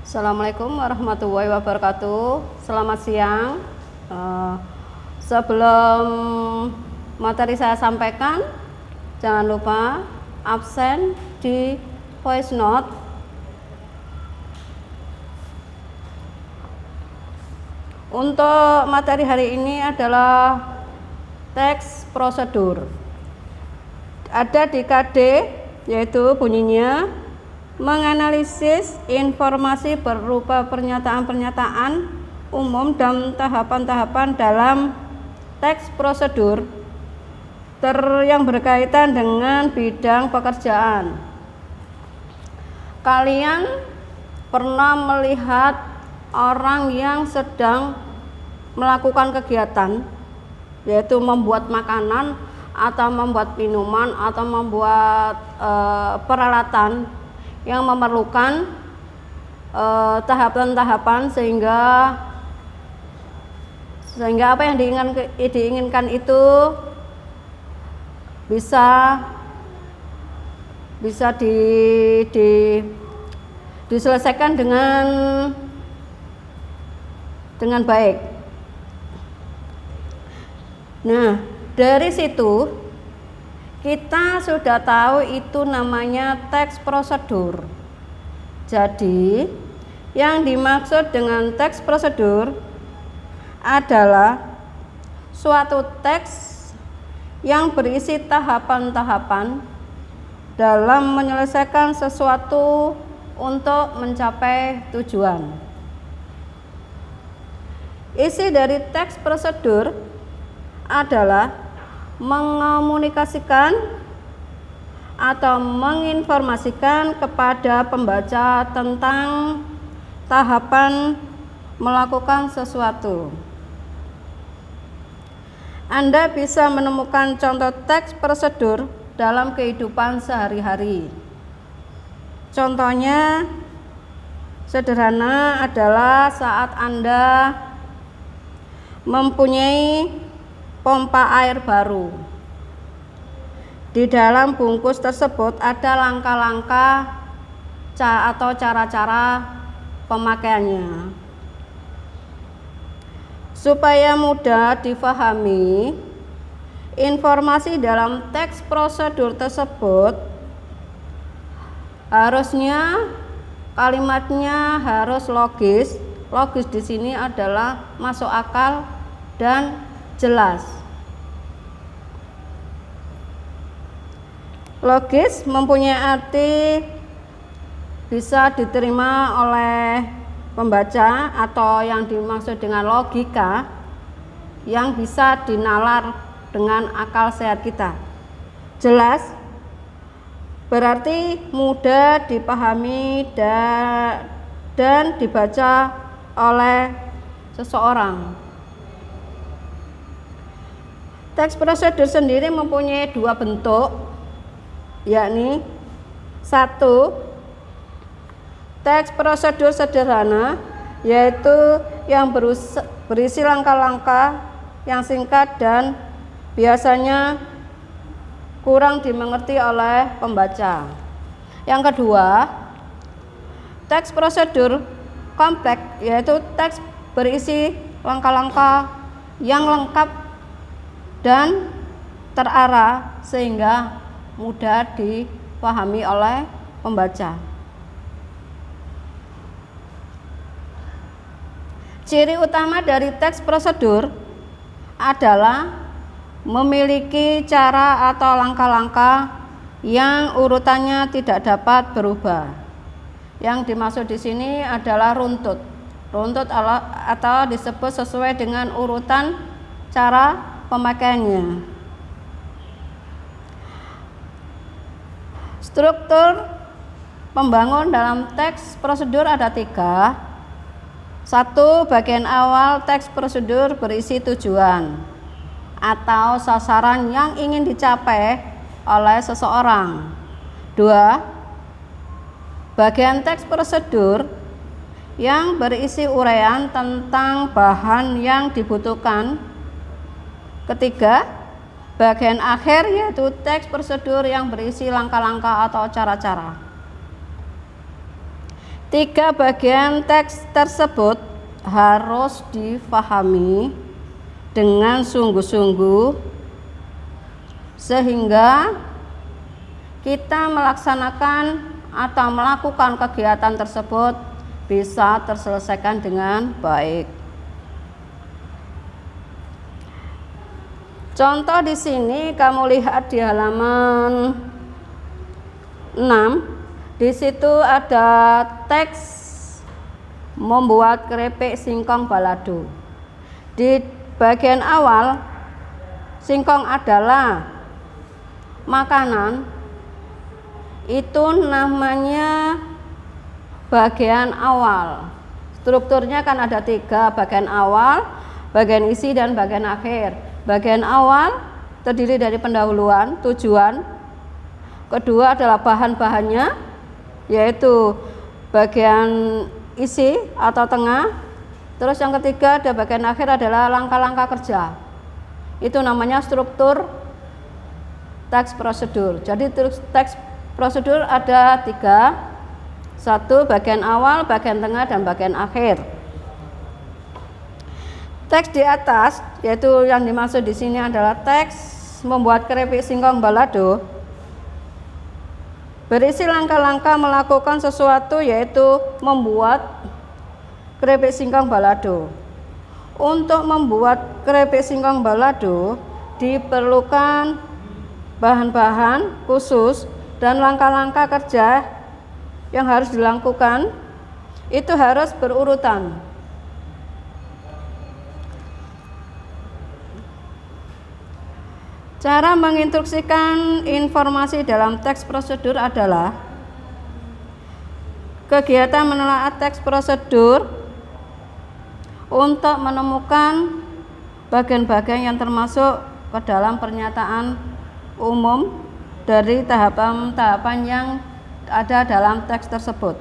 Assalamualaikum warahmatullahi wabarakatuh. Selamat siang. Sebelum materi saya sampaikan, jangan lupa absen di voice note. Untuk materi hari ini adalah teks prosedur. Ada di KD, yaitu bunyinya menganalisis informasi berupa pernyataan-pernyataan umum dan tahapan-tahapan dalam teks prosedur yang berkaitan dengan bidang pekerjaan. Kalian pernah melihat orang yang sedang melakukan kegiatan, yaitu membuat makanan atau membuat minuman atau membuat peralatan yang memerlukan tahapan-tahapan sehingga apa yang diinginkan itu bisa diselesaikan dengan baik. Nah, dari situ kita sudah tahu itu namanya teks prosedur. Jadi, yang dimaksud dengan teks prosedur adalah suatu teks yang berisi tahapan-tahapan dalam menyelesaikan sesuatu untuk mencapai tujuan. Isi dari teks prosedur adalah mengomunikasikan atau menginformasikan kepada pembaca tentang tahapan melakukan sesuatu. Anda bisa menemukan contoh teks prosedur dalam kehidupan sehari-hari. Contohnya sederhana adalah saat Anda mempunyai pompa air baru. Di dalam bungkus tersebut ada langkah-langkah atau cara-cara pemakaiannya. Supaya mudah difahami, informasi dalam teks prosedur tersebut harusnya kalimatnya harus logis. Logis di sini adalah masuk akal dan jelas. Logis mempunyai arti bisa diterima oleh pembaca atau yang dimaksud dengan logika yang bisa dinalar dengan akal sehat kita. Jelas berarti mudah dipahami dan dibaca oleh seseorang. Teks prosedur sendiri mempunyai dua bentuk, yakni satu, teks prosedur sederhana, yaitu yang berisi langkah-langkah yang singkat dan biasanya kurang dimengerti oleh pembaca. Yang kedua, teks prosedur kompleks, yaitu teks berisi langkah-langkah yang lengkap dan terarah sehingga mudah dipahami oleh pembaca. Ciri utama dari teks prosedur adalah memiliki cara atau langkah-langkah yang urutannya tidak dapat berubah. Yang dimaksud di sini adalah runtut. Runtut atau disebut sesuai dengan urutan cara pemakaiannya. Struktur pembangun dalam teks prosedur ada tiga. Satu, bagian awal teks prosedur berisi tujuan atau sasaran yang ingin dicapai oleh seseorang. Dua, bagian teks prosedur yang berisi uraian tentang bahan yang dibutuhkan. Ketiga, bagian akhir yaitu teks prosedur yang berisi langkah-langkah atau cara-cara. Tiga bagian teks tersebut harus difahami dengan sungguh-sungguh sehingga kita melaksanakan atau melakukan kegiatan tersebut bisa terselesaikan dengan baik. Contoh di sini kamu lihat di halaman 6. Di situ ada teks membuat keripik singkong balado. Di bagian awal, singkong adalah makanan, itu namanya bagian awal. Strukturnya kan ada 3, bagian awal, bagian isi, dan bagian akhir. Bagian awal terdiri dari pendahuluan, tujuan. Kedua adalah bahan-bahannya, yaitu bagian isi atau tengah. Terus yang ketiga ada bagian akhir adalah langkah-langkah kerja. Itu namanya struktur teks prosedur. Jadi teks prosedur ada 3. 1 bagian awal, bagian tengah, dan bagian akhir. Teks di atas, yaitu yang dimaksud di sini adalah teks membuat keripik singkong balado, berisi langkah-langkah melakukan sesuatu, yaitu membuat keripik singkong balado. Untuk membuat keripik singkong balado diperlukan bahan-bahan khusus dan langkah-langkah kerja yang harus dilakukan itu harus berurutan. Cara menginstruksikan informasi dalam teks prosedur adalah kegiatan menelaah teks prosedur untuk menemukan bagian-bagian yang termasuk ke dalam pernyataan umum dari tahapan-tahapan yang ada dalam teks tersebut.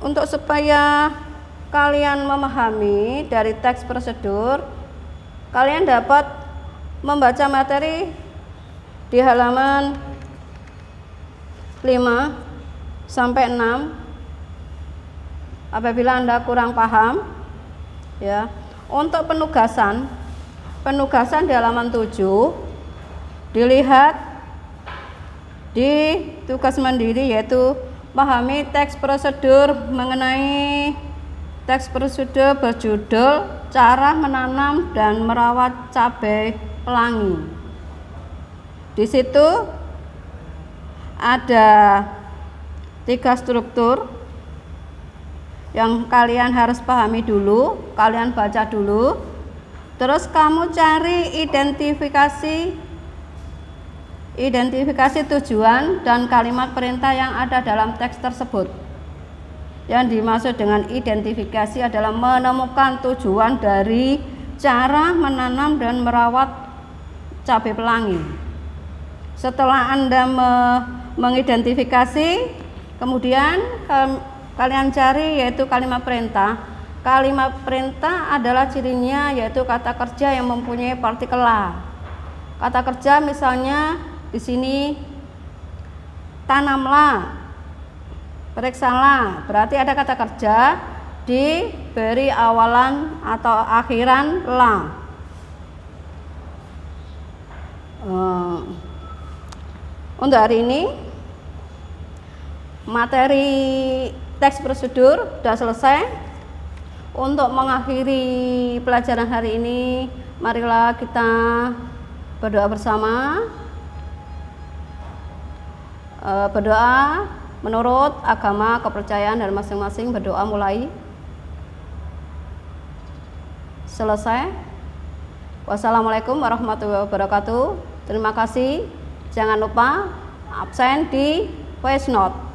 Untuk supaya kalian memahami dari teks prosedur, kalian dapat membaca materi di halaman 5 sampai 6 apabila Anda kurang paham. Ya, untuk penugasan di halaman 7 dilihat di tugas mandiri, yaitu pahami teks prosedur mengenai teks prosedur berjudul cara menanam dan merawat cabai pelangi. Di situ ada 3 struktur yang kalian harus pahami dulu, kalian baca dulu, terus kamu cari identifikasi tujuan dan kalimat perintah yang ada dalam teks tersebut. Yang dimaksud dengan identifikasi adalah menemukan tujuan dari cara menanam dan merawat cabai pelangi. Setelah Anda mengidentifikasi, kemudian kalian cari yaitu kalimat perintah. Kalimat perintah adalah cirinya yaitu kata kerja yang mempunyai partikel la. Kata kerja misalnya di sini tanamlah, periksalah, berarti ada kata kerja diberi awalan atau akhiran la. Untuk hari ini materi teks prosedur sudah selesai. Untuk mengakhiri pelajaran hari ini, marilah kita berdoa bersama. Berdoa menurut agama kepercayaan dan masing-masing. Berdoa mulai. Selesai. Wassalamualaikum warahmatullahi wabarakatuh. Terima kasih. Jangan lupa absen di voice note.